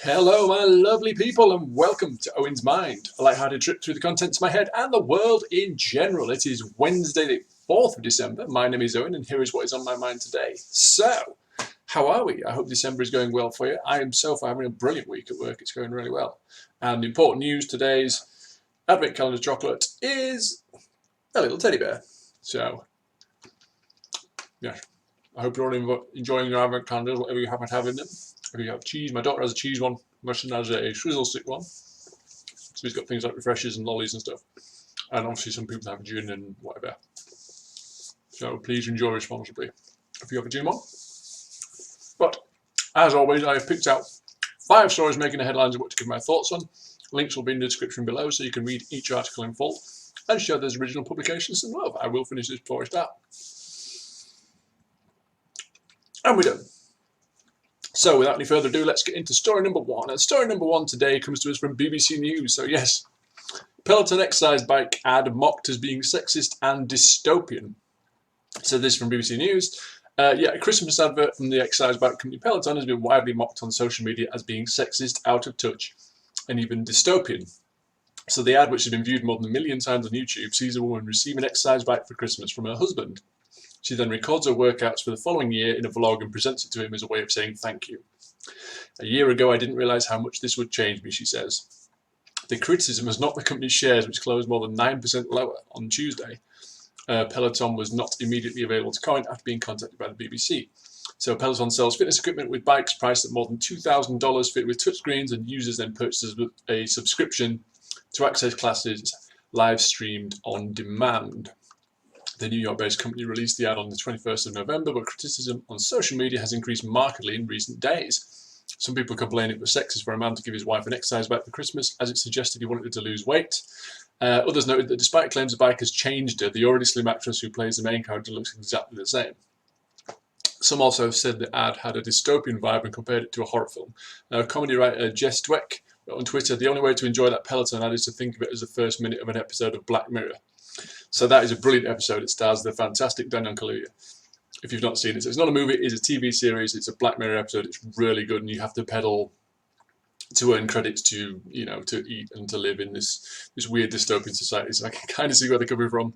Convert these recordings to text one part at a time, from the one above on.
Hello, my lovely people, and welcome to Owen's Mind, a light-hearted trip through the contents of my head and the world in general. It is Wednesday, the 4th of December. My name is Owen, and here is what is on my mind today. So, how are we? I hope December is going well for you. I am so far having a brilliant week at work. It's going really well. And the important news, today's Advent calendar chocolate is a little teddy bear. So, yeah, I hope you're all enjoying your Advent calendars, whatever you happen to have in them. If you have cheese, my daughter has a cheese one, my son has a swizzle stick one. So he's got things like refreshers and lollies and stuff. And obviously some people have gin and whatever. So please enjoy responsibly if you have a gin one. But as always, I have picked out 5 stories making the headlines of what to give my thoughts on. Links will be in the description below so you can read each article in full and show those original publications some love. I will finish this before I start. And we're done. So without any further ado, let's get into story number 1. And story number 1 today comes to us from BBC News. So yes, Peloton exercise bike ad mocked as being sexist and dystopian. So this from BBC News. A Christmas advert from the exercise bike company Peloton has been widely mocked on social media as being sexist, out of touch, and even dystopian. So the ad, which has been viewed more than 1 million times on YouTube, sees a woman receive an exercise bike for Christmas from her husband. She then records her workouts for the following year in a vlog and presents it to him as a way of saying thank you. A year ago, I didn't realise how much this would change me, she says. The criticism was not the company's shares, which closed more than 9% lower on Tuesday. Peloton was not immediately available to comment after being contacted by the BBC. So Peloton sells fitness equipment with bikes priced at more than $2,000 fitted with touchscreens, and users then purchase a subscription to access classes live streamed on demand. The New York-based company released the ad on the 21st of November, but criticism on social media has increased markedly in recent days. Some people complained it was sexist for a man to give his wife an exercise bike for Christmas, as it suggested he wanted her to lose weight. Others noted that despite claims the bike has changed her, the already slim actress who plays the main character looks exactly the same. Some also said the ad had a dystopian vibe and compared it to a horror film. Comedy writer Jess Dweck wrote on Twitter, "The only way to enjoy that Peloton ad is to think of it as the first minute of an episode of Black Mirror." So that is a brilliant episode. It stars the fantastic Daniel Kaluuya. If you've not seen it, so it's not a movie, it is a TV series. It's a Black Mirror episode. It's really good, and you have to pedal to earn credits to, to eat and to live in this weird dystopian society. So I can kind of see where they're coming from.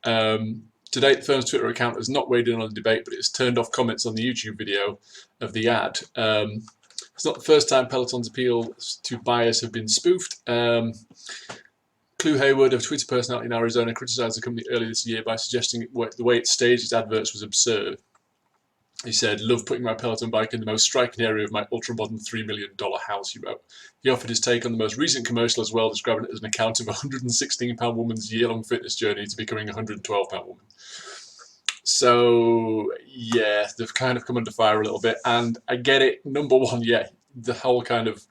To date, the firm's Twitter account has not weighed in on the debate, but it's turned off comments on the YouTube video of the ad. It's not the first time Peloton's appeals to bias have been spoofed. Clue Hayward, a Twitter personality in Arizona, criticised the company earlier this year by suggesting the way it staged its adverts was absurd. He said, "Love putting my Peloton bike in the most striking area of my ultra-modern $3 million house," he wrote. He offered his take on the most recent commercial as well, describing it as an account of a 116-pound woman's year-long fitness journey to becoming a 112-pound woman. So, yeah, they've kind of come under fire a little bit, and I get it. Number one, yeah, the whole kind of,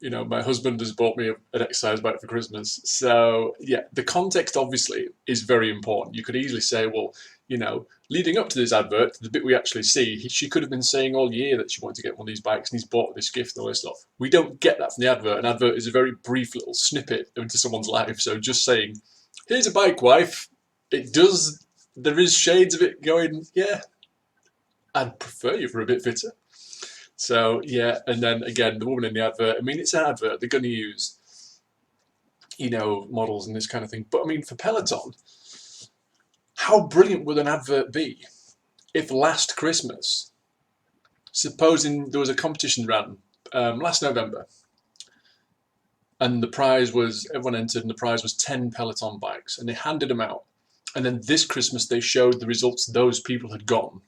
my husband has bought me an exercise bike for Christmas. So, yeah, the context obviously is very important. You could easily say, well, leading up to this advert, the bit we actually see, she could have been saying all year that she wanted to get one of these bikes, and he's bought this gift and all this stuff. We don't get that from the advert. An advert is a very brief little snippet into someone's life. So just saying, here's a bike, wife, there is shades of it going, yeah, I'd prefer you for a bit fitter. So, yeah, and then, again, the woman in the advert, it's an advert. They're going to use, models and this kind of thing. But, for Peloton, how brilliant would an advert be if last Christmas, supposing there was a competition ran last November, and the prize was, everyone entered, and the prize was 10 Peloton bikes, and they handed them out. And then this Christmas, they showed the results those people had gotten.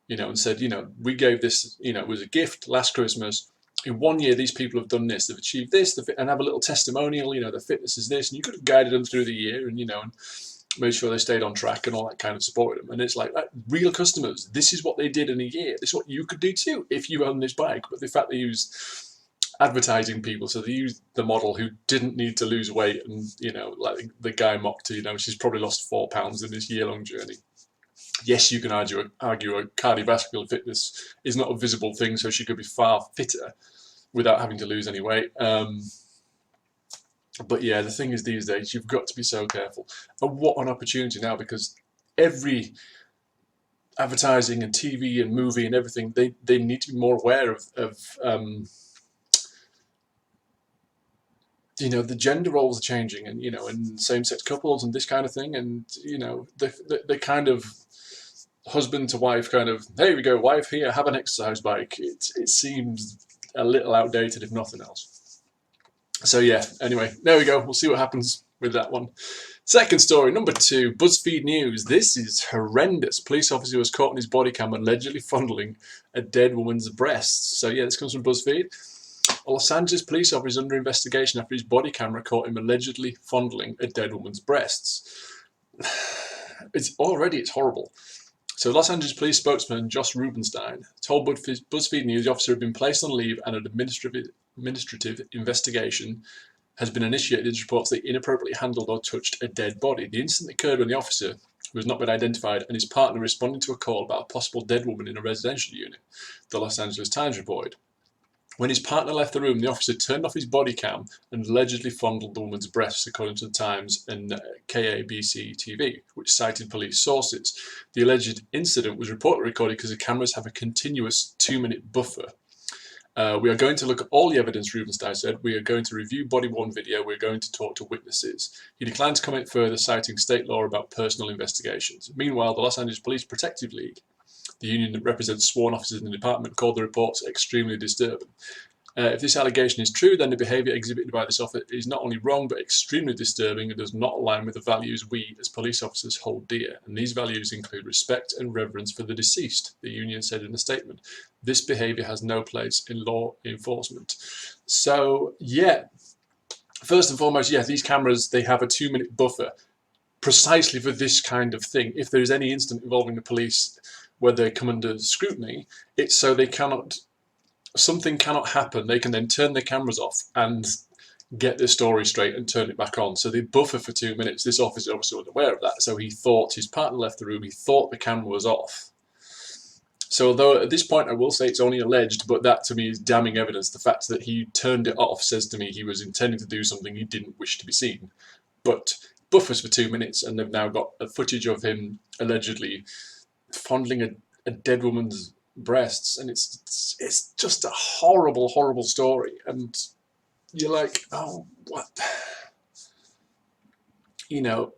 And said, we gave this, it was a gift last Christmas. In 1 year, these people have done this, they've achieved this, and have a little testimonial, their fitness is this, and you could have guided them through the year and, and made sure they stayed on track and all that kind of supported them. And it's like, real customers, this is what they did in a year. This is what you could do too if you own this bike. But the fact they used advertising people, so they used the model who didn't need to lose weight, and, like the guy mocked her, she's probably lost 4 pounds in this year-long journey. Yes, you can argue a cardiovascular fitness is not a visible thing, so she could be far fitter without having to lose any weight. But yeah, the thing is, these days, you've got to be so careful. And what an opportunity now, because every advertising and TV and movie and everything, they need to be more aware of the gender roles are changing, and and same-sex couples and this kind of thing, and the kind of husband to wife kind of, here we go, wife, here, have an exercise bike. It seems a little outdated, if nothing else. So yeah, anyway, there we go. We'll see what happens with that one. Second story, number 2, BuzzFeed News. This is horrendous. Police officer was caught on his body cam allegedly fondling a dead woman's breasts. So yeah, this comes from BuzzFeed. A Los Angeles police officer is under investigation after his body camera caught him allegedly fondling a dead woman's breasts. It's horrible. So Los Angeles police spokesman Josh Rubenstein told BuzzFeed News the officer had been placed on leave and an administrative investigation has been initiated into reports that he inappropriately handled or touched a dead body. The incident occurred when the officer, who has not been identified, and his partner responded to a call about a possible dead woman in a residential unit, the Los Angeles Times reported. When his partner left the room, the officer turned off his body cam and allegedly fondled the woman's breasts, according to the Times and KABC TV, which cited police sources. The alleged incident was reportedly recorded because the cameras have a continuous 2-minute buffer. We are going to look at all the evidence, Rubenstein said. We are going to review body-worn video. We're going to talk to witnesses. He declined to comment further, citing state law about personal investigations. Meanwhile, the Los Angeles Police Protective League, the union that represents sworn officers in the department, called the reports extremely disturbing. If this allegation is true, then the behaviour exhibited by this officer is not only wrong but extremely disturbing and does not align with the values we as police officers hold dear. And these values include respect and reverence for the deceased, the union said in a statement. This behaviour has no place in law enforcement. So, yeah, first and foremost, yeah, these cameras, they have a 2-minute buffer precisely for this kind of thing. If there is any incident involving the police where they come under scrutiny, it's so something cannot happen. They can then turn their cameras off and get their story straight and turn it back on. So they buffer for 2 minutes. This officer obviously wasn't aware of that. So he thought his partner left the room. He thought the camera was off. So although at this point I will say it's only alleged, but that to me is damning evidence. The fact that he turned it off says to me he was intending to do something he didn't wish to be seen. But buffers for 2 minutes, and they've now got a footage of him allegedly fondling a dead woman's breasts, and it's just a horrible story, and you're like, oh, what? The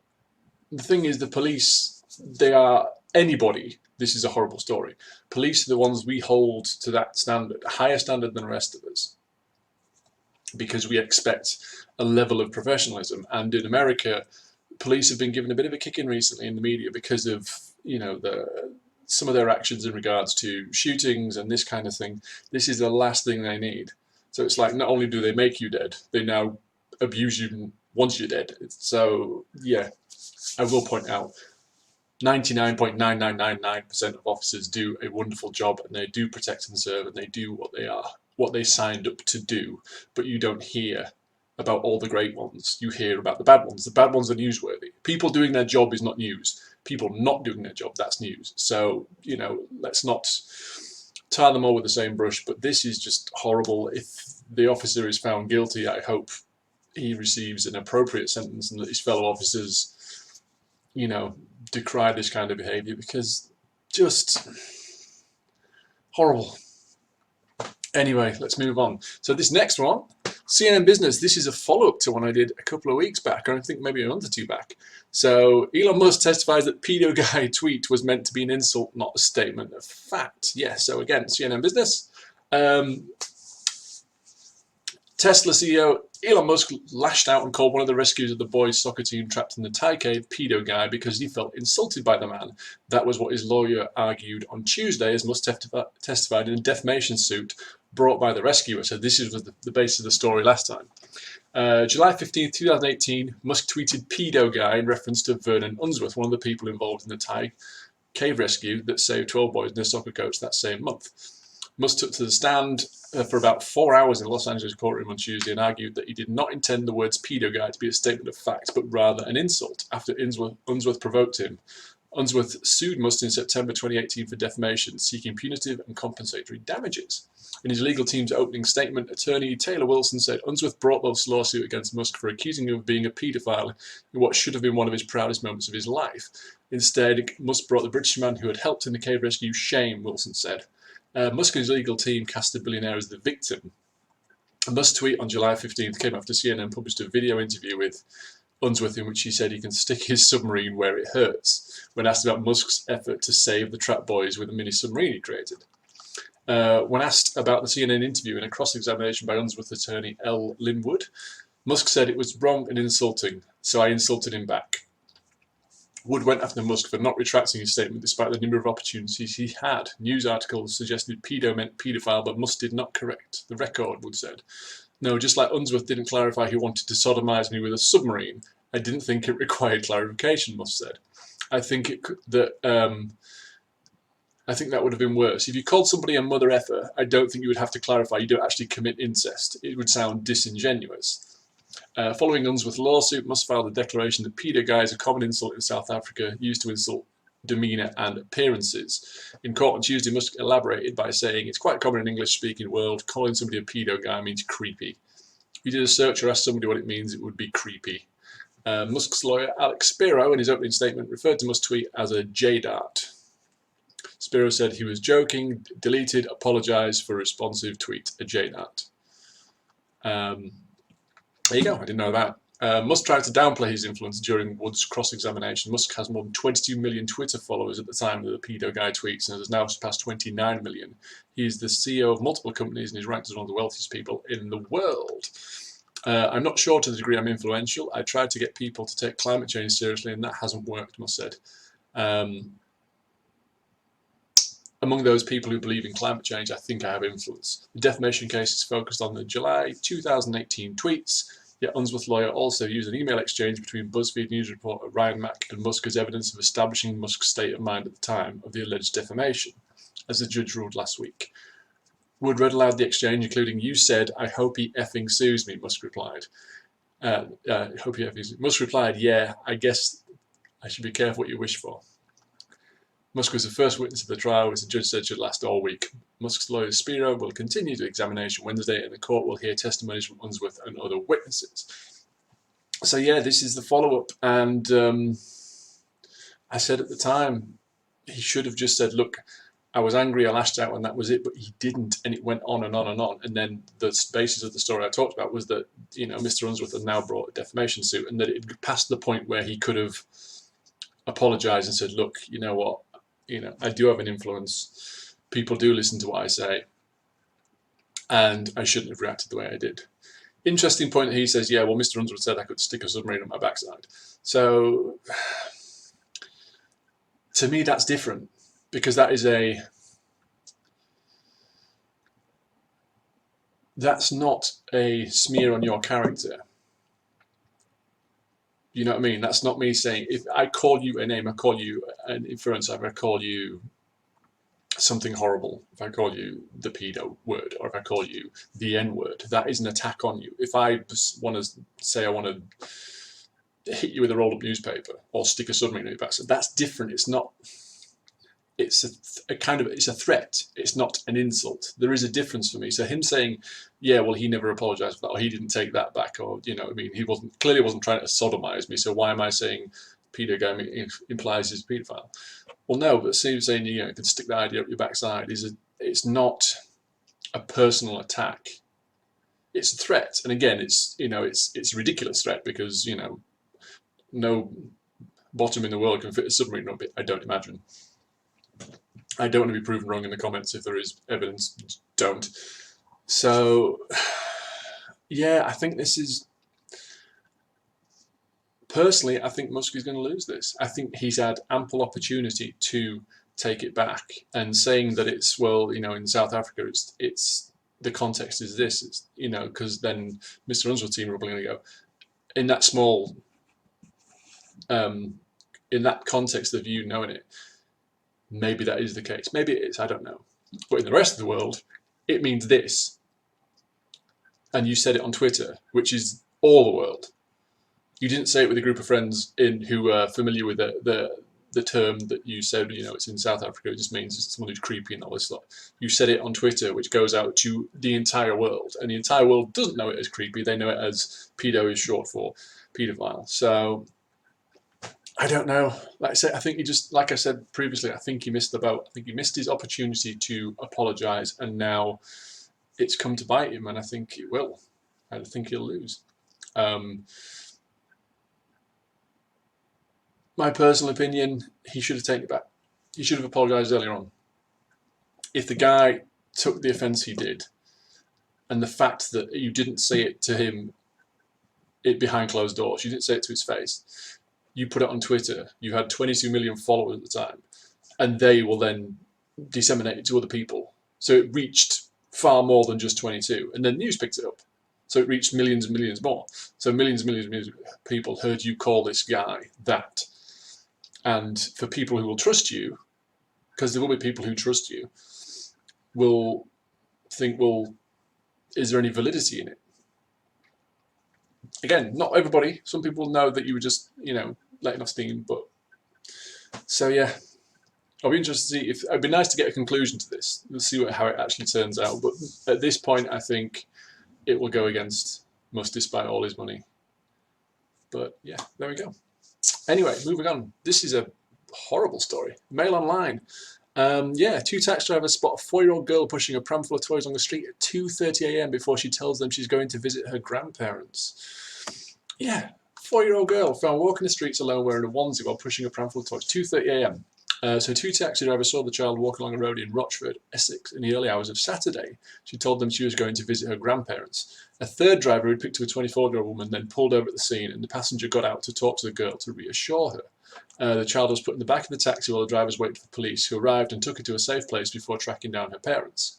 thing is, the police, they are anybody. This is a horrible story. Police are the ones we hold to that standard, a higher standard than the rest of us, because we expect a level of professionalism. And in America, police have been given a bit of a kick in recently in the media because of some of their actions in regards to shootings and this kind of thing. This is the last thing they need. So it's like, not only do they make you dead, they now abuse you once you're dead. So yeah, I will point out 99.9999% of officers do a wonderful job, and they do protect and serve, and they do what they signed up to do. But you don't hear about all the great ones. You hear about the bad ones. The bad ones are newsworthy. People doing their job is not news. People not doing their job, that's news. So, let's not tar them all with the same brush, but this is just horrible. If the officer is found guilty, I hope he receives an appropriate sentence and that his fellow officers, decry this kind of behaviour, because just horrible. Anyway, let's move on. So this next one, CNN Business, this is a follow-up to one I did a couple of weeks back, or I think maybe a month or two back. So Elon Musk testifies that pedo guy tweet was meant to be an insult, not a statement of fact. Yeah, so again, CNN Business. Tesla CEO Elon Musk lashed out and called one of the rescuers of the boys' soccer team trapped in the Thai cave pedo guy because he felt insulted by the man. That was what his lawyer argued on Tuesday, as Musk testified in a defamation suit brought by the rescuer. So this is the basis of the story last time. July 15th, 2018, Musk tweeted pedo guy in reference to Vernon Unsworth, one of the people involved in the Thai cave rescue that saved 12 boys and their soccer coach that same month. Musk took to the stand for about 4 hours in the Los Angeles courtroom on Tuesday and argued that he did not intend the words pedo guy to be a statement of fact, but rather an insult after Unsworth provoked him. Unsworth sued Musk in September 2018 for defamation, seeking punitive and compensatory damages. In his legal team's opening statement, attorney Taylor Wilson said Unsworth brought this lawsuit against Musk for accusing him of being a paedophile in what should have been one of his proudest moments of his life. Instead, Musk brought the British man who had helped in the cave rescue shame, Wilson said. Musk and his legal team cast the billionaire as the victim. Musk's tweet on July 15th came after CNN published a video interview with Unsworth in which he said he can stick his submarine where it hurts, when asked about Musk's effort to save the trapped boys with a mini submarine he created. When asked about the CNN interview in a cross-examination by Unsworth attorney L. Linwood, Musk said it was wrong and insulting, so I insulted him back. Wood went after Musk for not retracting his statement despite the number of opportunities he had. News articles suggested pedo meant paedophile, but Musk did not correct the record, Wood said. No, just like Unsworth didn't clarify he wanted to sodomize me with a submarine, I didn't think it required clarification, Musk said. I think that would have been worse. If you called somebody a mother effer, I don't think you would have to clarify you don't actually commit incest. It would sound disingenuous. Following Unsworth's lawsuit, Musk filed a declaration that pedo guy is a common insult in South Africa used to insult demeanour and appearances. In court on Tuesday, Musk elaborated by saying it's quite common in English-speaking world. Calling somebody a pedo guy means creepy. If you did a search or asked somebody what it means, it would be creepy. Musk's lawyer, Alex Spiro, in his opening statement, referred to Musk's tweet as a J-dart. Spiro said he was joking, deleted, apologised for a responsive tweet, a J-dart. There you go, I didn't know that. Musk tried to downplay his influence during Wood's cross-examination. Musk has more than 22 million Twitter followers at the time of the pedo guy tweets and has now surpassed 29 million. He is the CEO of multiple companies and is ranked as one of the wealthiest people in the world. I'm not sure to the degree I'm influential. I tried to get people to take climate change seriously and that hasn't worked, Musk said. Among those people who believe in climate change, I think I have influence. The defamation case is focused on the July 2018 tweets, yet Unsworth's lawyer also used an email exchange between BuzzFeed News reporter Ryan Mack and Musk as evidence of establishing Musk's state of mind at the time of the alleged defamation, as the judge ruled last week. Wood read aloud the exchange, including, "You said, I hope he effing sues me," Musk replied. Musk replied, "Yeah, I guess I should be careful what you wish for." Musk was the first witness of the trial, which the judge said should last all week. Musk's lawyer Spiro will continue the examination Wednesday, and the court will hear testimonies from Unsworth and other witnesses. So yeah, this is the follow-up, and I said at the time, he should have just said, look, I was angry, I lashed out, and that was it, but he didn't, and it went on and on and on. And then the basis of the story I talked about was that, Mr. Unsworth had now brought a defamation suit, and that it had passed the point where he could have apologised and said, look, you know what, I do have an influence. People do listen to what I say. And I shouldn't have reacted the way I did. Interesting point that he says, yeah, well, Mr. Unsworth said I could stick a submarine on my backside. So, to me, that's different. Because that's not a smear on your character. You know what I mean? That's not me saying, if I call you a name, I call you an inference, if I call you something horrible, if I call you the pedo word, or if I call you the N word, that is an attack on you. If I want to say I want to hit you with a rolled up newspaper or stick a submarine in your back, so that's different. It's not, it's a threat. It's not an insult. There is a difference for me. So him saying, yeah, well, he never apologized for that, or he didn't take that back, or, he clearly wasn't trying to sodomize me, so why am I saying pedo guy implies he's a pedophile? Well, no, but saying, you can stick that idea up your backside it's not a personal attack. It's a threat. And again, it's a ridiculous threat because, no bottom in the world can fit a submarine up it, I don't imagine. I don't want to be proven wrong in the comments. If there is evidence, just don't. So, yeah, I think this is... Personally, I think Musk is going to lose this. I think he's had ample opportunity to take it back. And saying that it's, well, in South Africa, it's the context is this, because then Mr. Unsworth's team are probably going to go, in that small... in that context of you knowing it, maybe that is the case. Maybe it is, I don't know. But in the rest of the world, it means this. And you said it on Twitter, which is all the world. You didn't say it with a group of friends who are familiar with the the term that you said, it's in South Africa, it just means it's someone who's creepy and all this stuff. You said it on Twitter, which goes out to the entire world, and the entire world doesn't know it as creepy. They know it as pedo is short for paedophile. So I don't know. Like I said, I think like I said previously, I think he missed the boat. I think he missed his opportunity to apologise, and now it's come to bite him, and I think it will. I think he'll lose. My personal opinion, he should have taken it back. He should have apologised earlier on. If the guy took the offence he did, and the fact that you didn't say it to him behind closed doors, you didn't say it to his face, you put it on Twitter, you had 22 million followers at the time, and they will then disseminate it to other people. So it reached far more than just 22, and then news picked it up. So it reached millions and millions more. So millions and millions and millions of people heard you call this guy that. And for people who will trust you, because there will be people who trust you, will think, well, is there any validity in it? Again, not everybody. Some people know that you were just, letting off steam. But so yeah, I'll be interested to see if it'd be nice to get a conclusion to this. We'll see how it actually turns out. But at this point, I think it will go against Musk despite all his money. But yeah, there we go. Anyway, moving on. This is a horrible story. Mail Online. Two taxi drivers spot a 4-year-old girl pushing a pram full of toys on the street at 2:30 a.m. before she tells them she's going to visit her grandparents. Yeah, 4-year-old girl found walking the streets alone wearing a onesie while pushing a pram full of toys. 2:30 a.m. So two taxi drivers saw the child walking along a road in Rochford, Essex, in the early hours of Saturday. She told them she was going to visit her grandparents. A third driver who picked up a 24-year-old woman then pulled over at the scene, and the passenger got out to talk to the girl to reassure her. The child was put in the back of the taxi while the drivers waited for police, who arrived and took her to a safe place before tracking down her parents.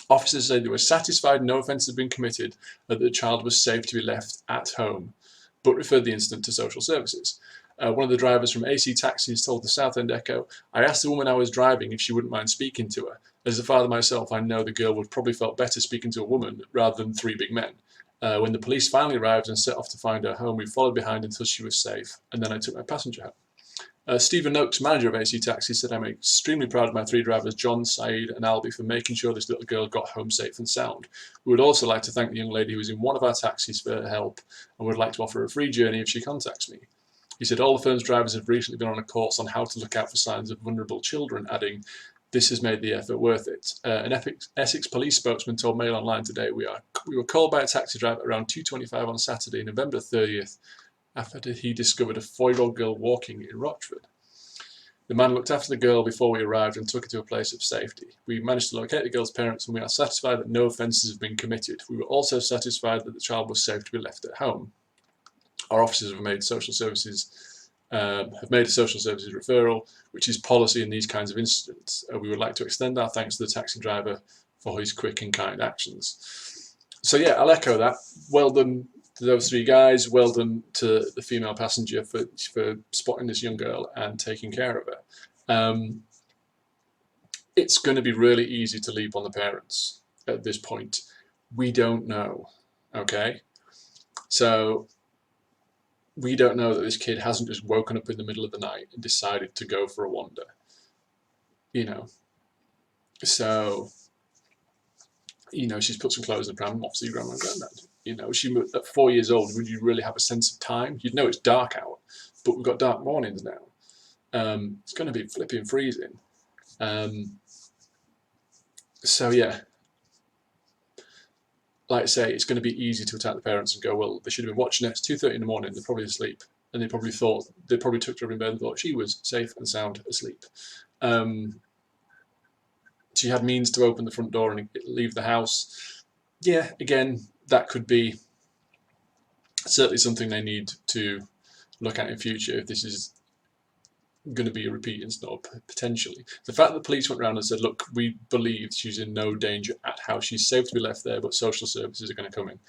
Officers said they were satisfied no offence had been committed and that the child was safe to be left at home, but referred the incident to social services. One of the drivers from AC Taxis told the Southend Echo, "I asked the woman I was driving if she wouldn't mind speaking to her. As a father myself, I know the girl would probably felt better speaking to a woman rather than 3 big men. When the police finally arrived and set off to find her home, we followed behind until she was safe, and then I took my passenger home." Stephen Noakes, manager of AC Taxi, said, "I'm extremely proud of my 3 drivers, John, Saeed and Albie, for making sure this little girl got home safe and sound. We would also like to thank the young lady who was in one of our taxis for her help and would like to offer her a free journey if she contacts me." He said all the firm's drivers have recently been on a course on how to look out for signs of vulnerable children, adding, "This has made the effort worth it." An Essex police spokesman told Mail Online today, we were called by a taxi driver around 2:25 on Saturday, November 30th, after he discovered a 4-year-old girl walking in Rochford. The man looked after the girl before we arrived and took her to a place of safety. We managed to locate the girl's parents, and we are satisfied that no offences have been committed. We were also satisfied that the child was safe to be left at home. Our officers have made a social services referral, which is policy in these kinds of incidents. We would like to extend our thanks to the taxi driver for his quick and kind actions. So yeah, I'll echo that. Well done to those 3 guys. Well done to the female passenger for spotting this young girl and taking care of her. It's going to be really easy to leap on the parents at this point. We don't know, okay? So we don't know that this kid hasn't just woken up in the middle of the night and decided to go for a wander. So, she's put some clothes in the pram, obviously grandma and granddad. She at 4 years old, would you really have a sense of time? You'd know it's dark out, but we've got dark mornings now. It's going to be flipping freezing. So yeah, like I say, it's going to be easy to attack the parents and go, well, they should have been watching it. It's 2:30 in the morning. They're probably asleep, and they probably took her in bed and thought she was safe and sound asleep. She had means to open the front door and leave the house. Yeah, again, that could be certainly something they need to look at in future if this is going to be a repeat incident, potentially. The fact that the police went around and said, look, we believe she's in no danger at house, she's safe to be left there, but social services are going to come in,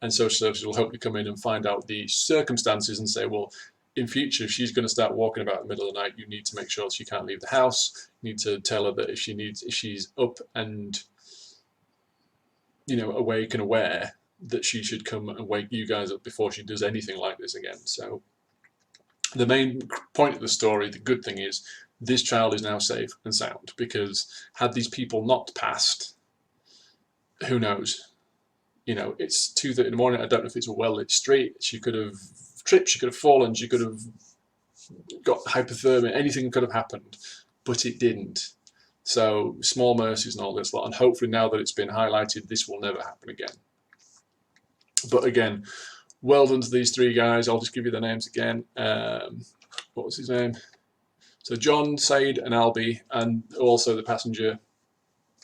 and social services will hopefully come in and find out the circumstances and say, well, in future, if she's going to start walking about in the middle of the night, you need to make sure she can't leave the house. You need to tell her that if she's up and awake and aware, that she should come and wake you guys up before she does anything like this again. So The main point of the story, the good thing is, this child is now safe and sound, because had these people not passed, who knows? You know, it's 2:30 in the morning. I don't know if it's a well-lit street. She could have tripped, she could have fallen, she could have got hypothermia, anything could have happened, but it didn't. So small mercies and all this lot, and hopefully now that it's been highlighted, this will never happen again. But again, well done to these three guys. I'll just give you their names again. What was his name? So John, Said, and Albie, and also the passenger.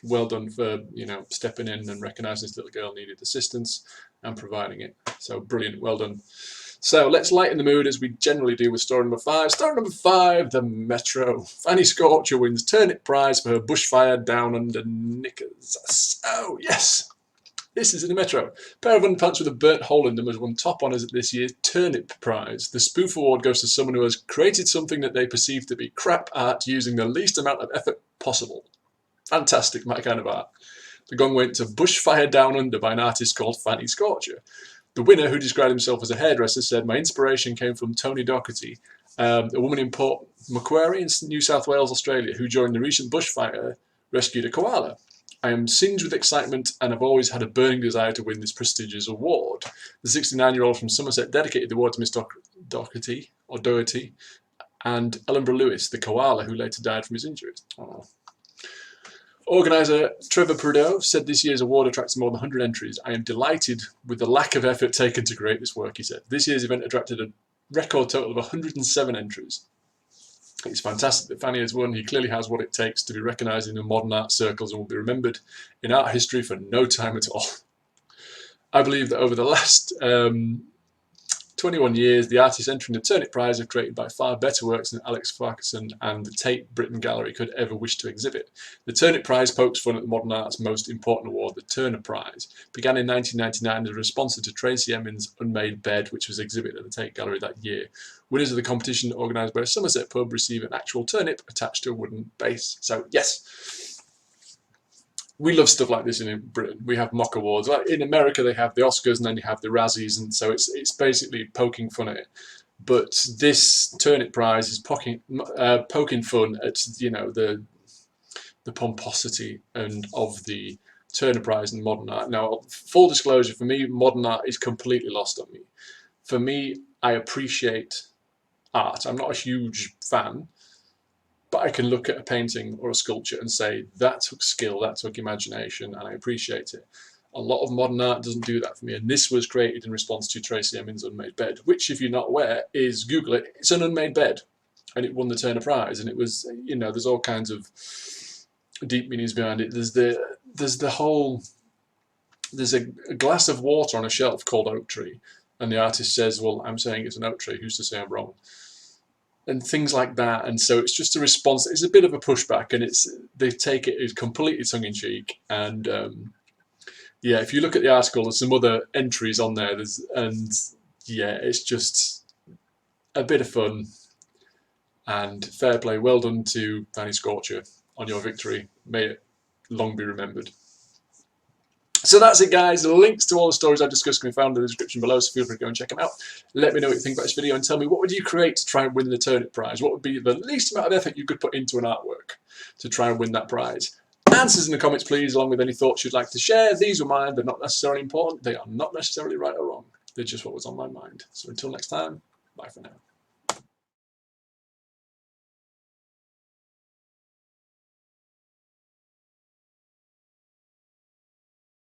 Well done for, you know, stepping in and recognising this little girl needed assistance and providing it. So brilliant, well done. So let's lighten the mood as we generally do with story number 5. Story number 5, the Metro. Fanny Scorcher wins turnip prize for her bushfire down under knickers. So yes, this is in the Metro. A pair of underpants with a burnt hole in them has won top honours at this year's Turnip Prize. The spoof award goes to someone who has created something that they perceive to be crap art using the least amount of effort possible. Fantastic, my kind of art. The gong went to Bushfire Down Under by an artist called Fanny Scorcher. The winner, who described himself as a hairdresser, said, "My inspiration came from Tony Docherty, a woman in Port Macquarie in New South Wales, Australia, who during the recent bushfire rescued a koala. I am singed with excitement and have always had a burning desire to win this prestigious award." The 69-year-old from Somerset dedicated the award to Miss Docherty, and Ellenborough Lewis, the koala who later died from his injuries. Oh. Organiser Trevor Prudhoe said this year's award attracts more than 100 entries. "I am delighted with the lack of effort taken to create this work," he said. This year's event attracted a record total of 107 entries. It's fantastic that Fanny has won. He clearly has what it takes to be recognised in the modern art circles and will be remembered in art history for no time at all. I believe that over the last 21 years, the artists entering the Turnip Prize have created by far better works than Alex Farquharson and the Tate Britain Gallery could ever wish to exhibit. The Turnip Prize pokes fun at the modern art's most important award, the Turner Prize. Began in 1999 as a response to Tracy Emin's Unmade Bed, which was exhibited at the Tate Gallery that year. Winners of the competition, organised by a Somerset pub, receive an actual turnip attached to a wooden base. So, yes. We love stuff like this in Britain. We have mock awards. Like in America, they have the Oscars, and then you have the Razzies, and so it's basically poking fun at it. But this Turnip Prize is poking fun at, you know, the pomposity and of the Turner Prize in modern art. Now, full disclosure, for me, modern art is completely lost on me. For me, I appreciate art. I'm not a huge fan, but I can look at a painting or a sculpture and say, that took skill, that took imagination, and I appreciate it. A lot of modern art doesn't do that for me, and this was created in response to Tracy Emin's Unmade Bed, which, if you're not aware, is, Google it, it's an unmade bed, and it won the Turner Prize, and it was, you know, there's all kinds of deep meanings behind it. There's a glass of water on a shelf called Oak Tree, and the artist says, well, I'm saying it's an oak tree, who's to say I'm wrong? And things like that, and so it's just a response. It's a bit of a pushback, and they take it as completely tongue-in-cheek. And yeah, if you look at the article, there's some other entries on there. Yeah, it's just a bit of fun and fair play. Well done to Fanny Scorcher on your victory. May it long be remembered. So that's it, guys. The links to all the stories I've discussed can be found in the description below, so feel free to go and check them out. Let me know what you think about this video and tell me, what would you create to try and win the Turnip Prize? What would be the least amount of effort you could put into an artwork to try and win that prize? Answers in the comments, please, along with any thoughts you'd like to share. These were mine. They're not necessarily important. They are not necessarily right or wrong. They're just what was on my mind. So until next time, bye for now.